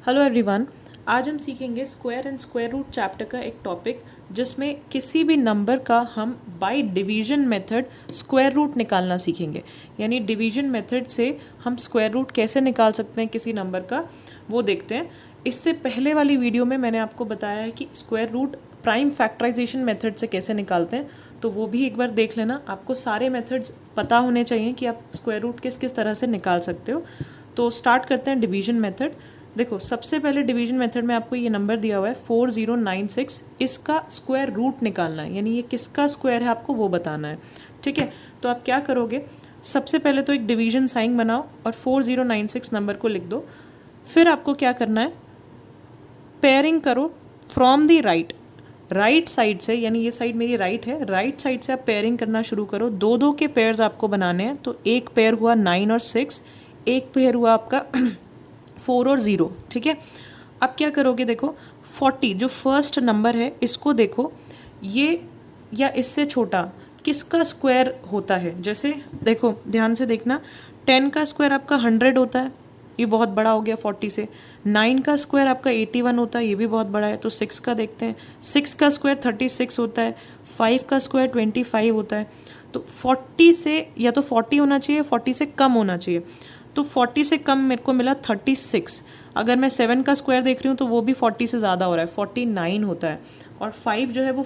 Hello everyone. आज हम सीखेंगे square and square root chapter का एक टॉपिक जिसमें किसी भी नंबर का हम by division method square root निकालना सीखेंगे। यानी डिवीजन मेथड से हम स्क्वायर रूट कैसे निकाल सकते हैं किसी नंबर का, वो देखते हैं। इससे पहले वाली वीडियो में मैंने आपको बताया है कि square root prime factorisation method से कैसे निकालते हैं, तो वो भी एक बार देख लेना। आपको सारे मेथड्स पता होने चाहिए कि आप स्क्वायर रूट किस किस तरह से निकाल सकते हो। तो स्टार्ट करते हैं डिवीजन मेथड। देखो, सबसे पहले डिवीजन मेथड में आपको ये नंबर दिया हुआ है 4096, इसका स्क्वायर रूट निकालना है, यानी ये किसका स्क्वायर है आपको वो बताना है। ठीक है, तो आप क्या करोगे, सबसे पहले तो एक डिवीजन साइन बनाओ और 4096 नंबर को लिख दो। फिर आपको क्या करना है, पेयरिंग करो फ्रॉम द राइट साइड से, यानी ये साइड मेरी राइट है, राइट साइड से आप पेयरिंग करना शुरू करो। दो दो के पेयर्स आपको बनाने हैं, तो एक पेयर हुआ 9 और 6, एक पेयर हुआ आपका 4 और 0। ठीक है, अब क्या करोगे, देखो 40 जो फर्स्ट नंबर है इसको देखो, ये या इससे छोटा किसका स्क्वायर होता है। जैसे देखो, ध्यान से देखना, 10 का स्क्वायर आपका 100 होता है, ये बहुत बड़ा हो गया 40 से। 9 का स्क्वायर आपका 81 होता है, ये भी बहुत बड़ा है। तो 6 का देखते हैं, 6 का स्क्वायर 36 होता है, 5 का स्क्वायर 25 होता है। तो 40 से या तो 40 होना चाहिए, 40 से कम होना चाहिए। तो 40 से कम मेरे को मिला 36। अगर मैं 7 का स्क्वायर देख रही हूँ तो वो भी 40 से ज़्यादा हो रहा है, 49 होता है। और 5 जो है वो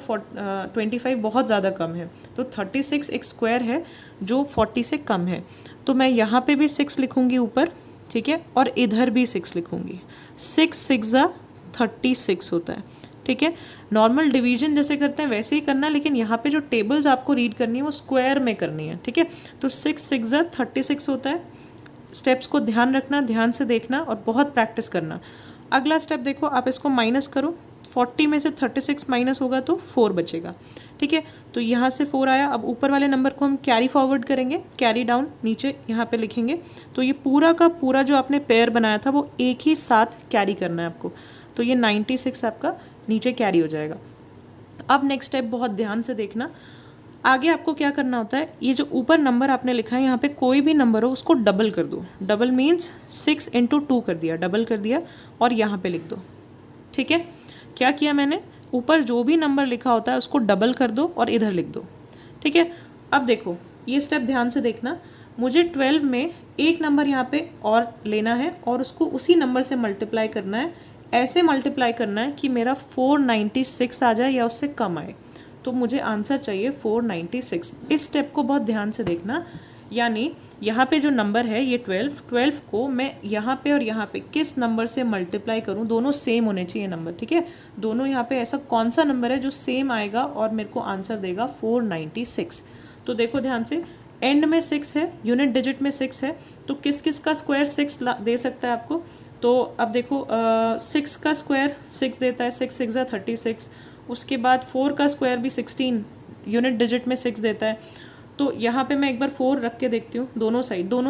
25 बहुत ज़्यादा कम है। तो 36 एक स्क्वायर है जो 40 से कम है। तो मैं यहाँ पे भी 6 लिखूँगी ऊपर, ठीक है, और इधर भी 6 लिखूँगी। 6 6 36 होता है। ठीक है, नॉर्मल डिवीजन जैसे करते हैं वैसे ही करना है, लेकिन यहाँ पे जो टेबल्स आपको रीड करनी है वो स्क्वायर में करनी है। ठीक है, तो 6 6 36 होता है। स्टेप्स को ध्यान रखना, ध्यान से देखना और बहुत प्रैक्टिस करना। अगला स्टेप देखो, आप इसको माइनस करो, 40 में से 36 माइनस होगा तो 4 बचेगा। ठीक है, तो यहाँ से 4 आया। अब ऊपर वाले नंबर को हम कैरी फॉरवर्ड करेंगे, कैरी डाउन नीचे यहाँ पे लिखेंगे। तो ये पूरा का पूरा जो आपने पेयर बनाया था वो एक ही साथ कैरी करना है आपको। तो ये 96 आपका नीचे कैरी हो जाएगा। अब नेक्स्ट स्टेप बहुत ध्यान से देखना, आगे आपको क्या करना होता है, ये जो ऊपर नंबर आपने लिखा है यहाँ पे कोई भी नंबर हो उसको डबल कर दो। डबल मीन्स 6 × 2 कर दिया, डबल कर दिया और यहाँ पे लिख दो। ठीक है, क्या किया मैंने, ऊपर जो भी नंबर लिखा होता है उसको डबल कर दो और इधर लिख दो। ठीक है, अब देखो ये स्टेप ध्यान से देखना, मुझे 12 में एक नंबर यहाँ पे और लेना है और उसको उसी नंबर से मल्टीप्लाई करना है। ऐसे मल्टीप्लाई करना है कि मेरा 496 आ जाए या उससे कम आए। तो मुझे आंसर चाहिए 496। इस स्टेप को बहुत ध्यान से देखना, यानी यहाँ पे जो नंबर है ये 12 को मैं यहाँ पे और यहाँ पे किस नंबर से मल्टीप्लाई करूँ, दोनों सेम होने चाहिए नंबर। ठीक है, दोनों यहाँ पे ऐसा कौन सा नंबर है जो सेम आएगा और मेरे को आंसर देगा 496। तो देखो ध्यान से, एंड में 6 है, यूनिट डिजिट में 6 है, तो किस किस का स्क्वायर 6 दे सकता है आपको। तो अब देखो 6 का स्क्वायर 6 देता है, 6 6 36। उसके बाद 4 का स्क्वायर भी 16, यूनिट डिजिट में 6 देता है। तो यहाँ पे मैं एक बार 4 रख के देखती हूँ, दोनों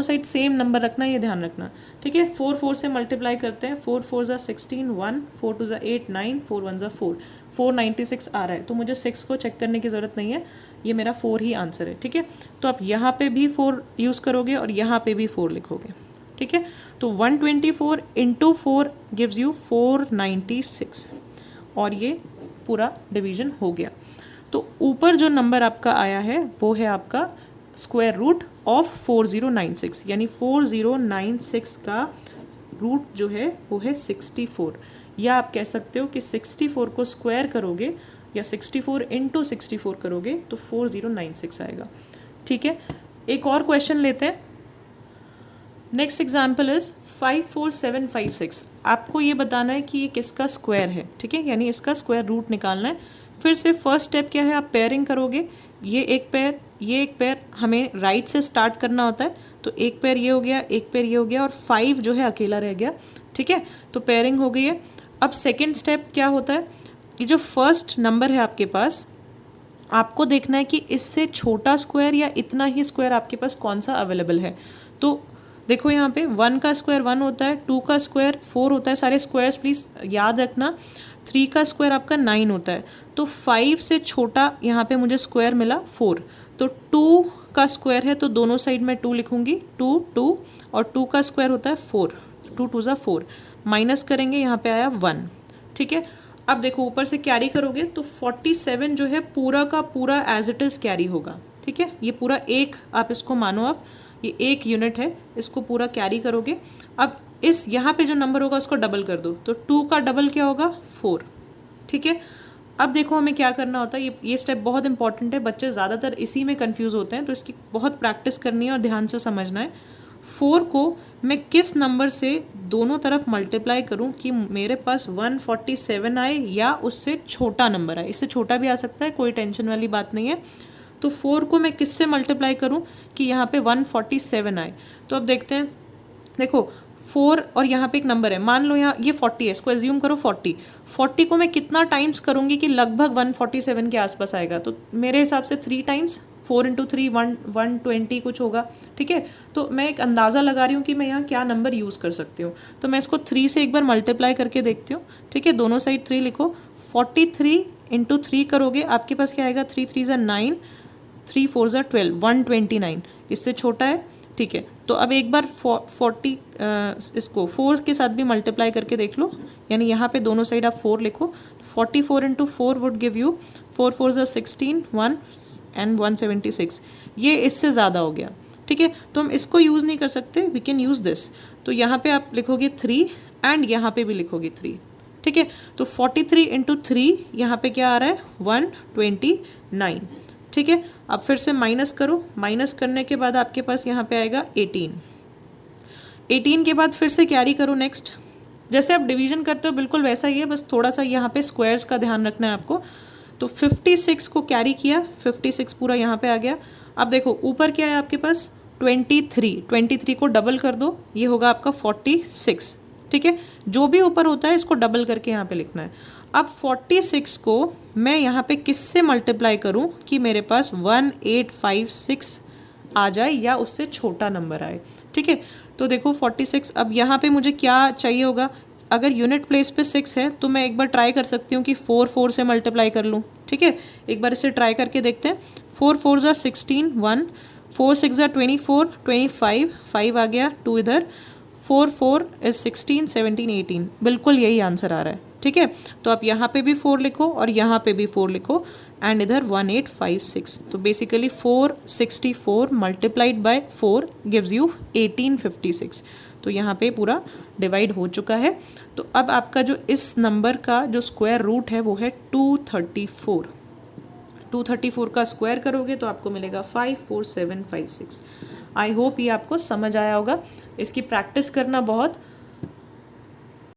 साइड सेम नंबर रखना, ये ध्यान रखना। ठीक है, 4 4 से मल्टीप्लाई करते हैं, 4 4 16 1, 4 2 8 9, 4 1 4, 496 आ रहा है। तो मुझे 6 को चेक करने की ज़रूरत नहीं है, ये मेरा 4 ही आंसर है। ठीक है, तो आप यहाँ पे भी 4 यूज़ करोगे और यहाँ पे भी 4 लिखोगे। ठीक है, तो 124 × 4 गिव्स यू 496 और ये पूरा डिवीजन हो गया। तो ऊपर जो नंबर आपका आया है वो है आपका स्क्वायर रूट ऑफ 4096, यानी 4096 का रूट जो है वो है 64। या आप कह सकते हो कि 64 को स्क्वायर करोगे या 64 × 64 करोगे तो 4096 आएगा। ठीक है, एक और क्वेश्चन लेते हैं। Next example is 54756। आपको ये बताना है कि ये किसका स्क्वायर है। ठीक है, यानी इसका स्क्वायर रूट निकालना है। फिर से फर्स्ट स्टेप क्या है, आप पेयरिंग करोगे, ये एक पेयर हमें राइट से स्टार्ट करना होता है। तो एक पेयर ये हो गया, एक पेयर ये हो गया और 5 जो है अकेला रह गया। ठीक है, तो पेयरिंग हो गई है। अब सेकेंड स्टेप क्या होता है, ये जो फर्स्ट नंबर है आपके पास, आपको देखना है कि इससे छोटा स्क्वायर या इतना ही स्क्वायर आपके पास कौन सा अवेलेबल है। तो देखो यहाँ पे 1 का स्क्वायर 1 होता है, 2 का स्क्वायर 4 होता है, सारे स्क्वायर्स प्लीज़ याद रखना। 3 का स्क्वायर आपका 9 होता है। तो 5 से छोटा यहाँ पे मुझे स्क्वायर मिला 4। तो 2 का स्क्वायर है तो दोनों साइड में 2 लिखूंगी, 2 2, और 2 का स्क्वायर होता है 4, 2 2 ज़ा 4। माइनस करेंगे, यहाँ पे आया 1, ठीक है। अब देखो ऊपर से कैरी करोगे तो 47 जो है पूरा का पूरा एज इट इज़ कैरी होगा, ठीक है। ये पूरा एक, आप इसको मानो, आप ये एक यूनिट है, इसको पूरा कैरी करोगे। अब इस यहाँ पे जो नंबर होगा उसको डबल कर दो, तो 2 का डबल क्या होगा 4, ठीक है। अब देखो हमें क्या करना होता है, ये स्टेप बहुत इंपॉर्टेंट है, बच्चे ज़्यादातर इसी में कंफ्यूज होते हैं, तो इसकी बहुत प्रैक्टिस करनी है और ध्यान से समझना है। 4 को मैं किस नंबर से दोनों तरफ मल्टीप्लाई करूं कि मेरे पास 147 आए या उससे छोटा नंबर आए, इससे छोटा भी आ सकता है, कोई टेंशन वाली बात नहीं है। तो 4 को मैं किससे मल्टीप्लाई करूं कि यहाँ पे 147 आए। तो अब देखते हैं, देखो 4 और यहाँ पे एक नंबर है, मान लो यहाँ ये 40 है, इसको एज्यूम करो 40 को मैं कितना टाइम्स करूँगी कि लगभग 147 के आसपास आएगा। तो मेरे हिसाब से 3 टाइम्स, 4 × 3 120 कुछ होगा, ठीक है। तो मैं एक अंदाज़ा लगा रही हूँ कि मैं यहाँ क्या नंबर यूज़ कर सकती हूँ। तो मैं इसको 3 से एक बार मल्टीप्लाई करके देखती हूँ, ठीक है। दोनों साइड 3 लिखो, 43 × 3 करोगे, आपके पास क्या आएगा, 3 3 9, 3 4 12, 129, इससे छोटा है, ठीक है। तो अब एक बार 40 इसको 4 के साथ भी मल्टीप्लाई करके देख लो, यानी यहाँ पे दोनों साइड आप 4 लिखो। 44 × 4 वुड गिव यू 4 4 16, 1 एंड 176, ये इससे ज़्यादा हो गया, ठीक है। तो हम इसको यूज़ नहीं कर सकते, वी कैन यूज़ दिस। तो यहाँ पे आप लिखोगे 3 एंड यहाँ पे भी लिखोगे 3, ठीक है। तो 43 × 3 यहाँ पे क्या आ रहा है 129, ठीक है। अब फिर से माइनस करो, माइनस करने के बाद आपके पास यहाँ पे आएगा 18 के बाद फिर से कैरी करो नेक्स्ट, जैसे आप डिवीजन करते हो बिल्कुल वैसा ही है, बस थोड़ा सा यहाँ पे स्क्वायर्स का ध्यान रखना है आपको। तो 56 को कैरी किया, 56 पूरा यहाँ पे आ गया। अब देखो ऊपर क्या है आपके पास 23 को डबल कर दो, ये होगा आपका 46, ठीक है। जो भी ऊपर होता है इसको डबल करके यहाँ पे लिखना है। अब 46 को मैं यहाँ पे किससे मल्टीप्लाई करूँ कि मेरे पास 1856 आ जाए या उससे छोटा नंबर आए, ठीक है। तो देखो 46, अब यहाँ पे मुझे क्या चाहिए होगा, अगर यूनिट प्लेस पे 6 है तो मैं एक बार ट्राई कर सकती हूँ कि 4 से मल्टीप्लाई कर लूँ, ठीक है। एक बार इसे ट्राई करके देखते हैं। 4 4 16, 1, 4 6 24, 25, 5 आ गया, 2 इधर, 4 4 is 16, 17, 18, बिल्कुल यही आंसर आ रहा है, ठीक है। तो आप यहाँ पे भी 4 लिखो और यहाँ पे भी 4 लिखो एंड इधर 1856। तो basically 464 multiplied by 4 gives you 1856। तो यहाँ पे पूरा डिवाइड हो चुका है। तो अब आपका जो इस नंबर का जो स्क्वायर रूट है वो है 234। 234 का स्क्वायर करोगे तो आपको मिलेगा 54756। आई होप ये आपको समझ आया होगा। इसकी प्रैक्टिस करना बहुत